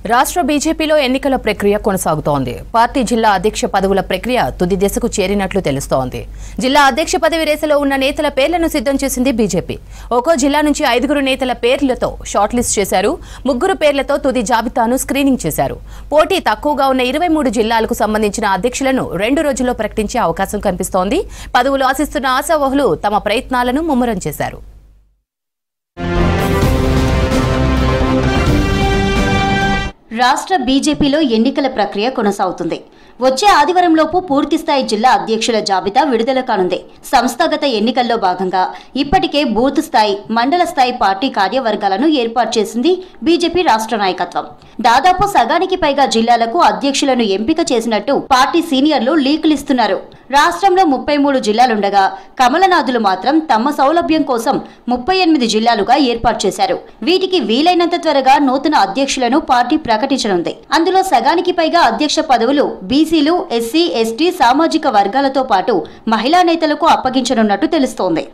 రాష్ట్ర బీజేపీలో ఎన్నికల ప్రక్రియ కొనసాగుతోంది. పార్టీ జిల్లా అధ్యక్ష పదవుల ప్రక్రియ తుది దశకు చేరినట్లు తెలుస్తోంది. జిల్లా అధ్యక్ష పదవి రేసులో ఉన్న నేతల పేర్లను సిద్ధం చేసింది బీజేపీ. ఒక్కో జిల్లా నుంచి 5 నేతల పేర్లతో షార్ట్ లిస్ట్ చేశారు. 3 పేర్లతో తుది జాబితాను స్క్రీనింగ్ చేశారు. పోటీ తక్కువగా ఉన్న 23 జిల్లాలకు సంబంధించిన అధ్యక్షులను 2 రోజుల్లో ప్రకటించే అవకాశం కనిపిస్తోంది. పదవులు ఆశిస్తున్న ఆశావహులు తమ ప్రయత్నాలను ముమ్మరం చేశారు. రాష్ట్ర బీజేపీలో ఎన్నికల ప్రక్రియ కొనసాగుతుంది. వచ్చే ఆదివారంలోపు పూర్తిస్థాయి జిల్లా అధ్యక్షుల జాబితా విడుదల కానుంది. సంస్థాగత ఎన్నికల్లో భాగంగా ఇప్పటికే బూత్ స్థాయి, మండల స్థాయి పార్టీ కార్యవర్గాలను ఏర్పాటు చేసింది బీజేపీ రాష్ట్ర నాయకత్వం. దాదాపు సగానికి పైగా జిల్లాలకు అధ్యక్షులను ఎంపిక చేసినట్టు పార్టీ సీనియర్లు లీకులిస్తున్నారు. రాష్ట్రంలో 33 జిల్లాలుండగా కమలనాథులు మాత్రం తమ సౌలభ్యం కోసం 38 జిల్లాలుగా ఏర్పాటు చేశారు. వీటికి వీలైనంత త్వరగా నూతన అధ్యక్షులను పార్టీ ప్రకటించనుంది. అందులో సగానికి పైగా అధ్యక్ష పదవులు బీసీలు, ఎస్సీ, ఎస్టీ సామాజిక వర్గాలతో పాటు మహిళా నేతలకు అప్పగించనున్నట్టు తెలుస్తోంది.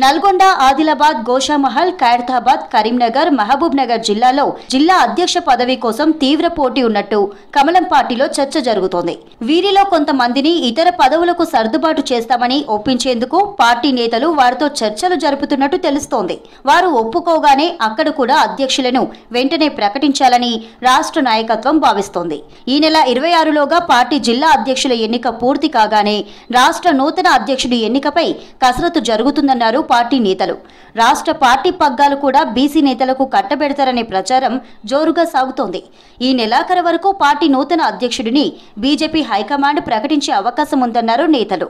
నల్గొండ, ఆదిలాబాద్, గోషామహల్, ఖైరతాబాద్, కరీంనగర్, మహబూబ్ నగర్ జిల్లాలో జిల్లా అధ్యక్ష పదవి కోసం తీవ్ర పోటీ ఉన్నట్టు కమలం పార్టీలో చర్చ జరుగుతోంది. వీరిలో కొంతమందిని ఇతర పదవులకు సర్దుబాటు చేస్తామని ఒప్పించేందుకు పార్టీ నేతలు వారితో చర్చలు జరుపుతున్నట్టు తెలుస్తోంది. వారు ఒప్పుకోగానే అక్కడ కూడా అధ్యక్షులను వెంటనే ప్రకటించాలని రాష్ట్ర నాయకత్వం భావిస్తోంది. ఈ నెల 26లోగా పార్టీ జిల్లా అధ్యక్షుల ఎన్నిక పూర్తి కాగానే రాష్ట్ర నూతన అధ్యక్షుడి ఎన్నికపై కసరత్తు జరుగుతుందన్నారు పార్టీ నేతలు. రాష్ట్ర పార్టీ పగ్గాలు కూడా బీసీ నేతలకు కట్టబెడతారనే ప్రచారం జోరుగా సాగుతోంది. ఈ నెలాఖరు వరకు పార్టీ నూతన అధ్యక్షుడిని బీజేపీ హైకమాండ్ ప్రకటించే అవకాశం ఉందన్నారు నేతలు.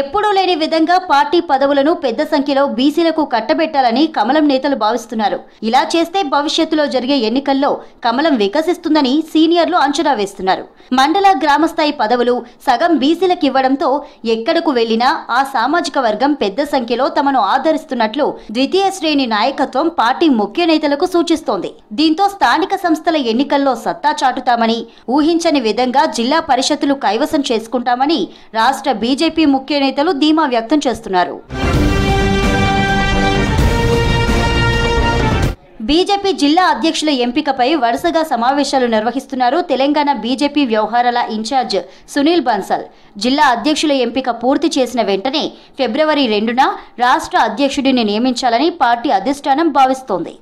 ఎప్పుడూ లేని విధంగా పార్టీ పదవులను పెద్ద సంఖ్యలో బీసీలకు కట్టబెట్టాలని కమలం నేతలు భావిస్తున్నారు. ఇలా చేస్తే భవిష్యత్తులో జరిగే ఎన్నికల్లో కమలం వికసిస్తుందని సీనియర్లు అంచనా వేస్తున్నారు. మండల, గ్రామ స్థాయి పదవులు సగం బీసీలకు ఇవ్వడంతో ఎక్కడకు వెళ్లినా ఆ సామాజిక వర్గం పెద్ద సంఖ్యలో తమను ఆదరిస్తున్నట్లు ద్వితీయ శ్రేణి నాయకత్వం పార్టీ ముఖ్య నేతలకు సూచిస్తోంది. దీంతో స్థానిక సంస్థల ఎన్నికల్లో సత్తా చాటుతామని, ఊహించని విధంగా జిల్లా పరిషత్తులు కైవసం చేసుకుంటామని రాష్ట్ర బీజేపీ ముఖ్య నేతలు ధీమా వ్యక్తం చేస్తున్నారు. బీజేపీ జిల్లా అధ్యక్షుల ఎంపికపై వరుసగా సమావేశాలు నిర్వహిస్తున్నారు తెలంగాణ బీజేపీ వ్యవహారాల ఇన్ఛార్జ్ సునీల్ బన్సల్. జిల్లా అధ్యక్షుల ఎంపిక పూర్తి చేసిన వెంటనే ఫిబ్రవరి 2న రాష్ట్ర అధ్యక్షుడిని నియమించాలని పార్టీ అధిష్టానం భావిస్తోంది.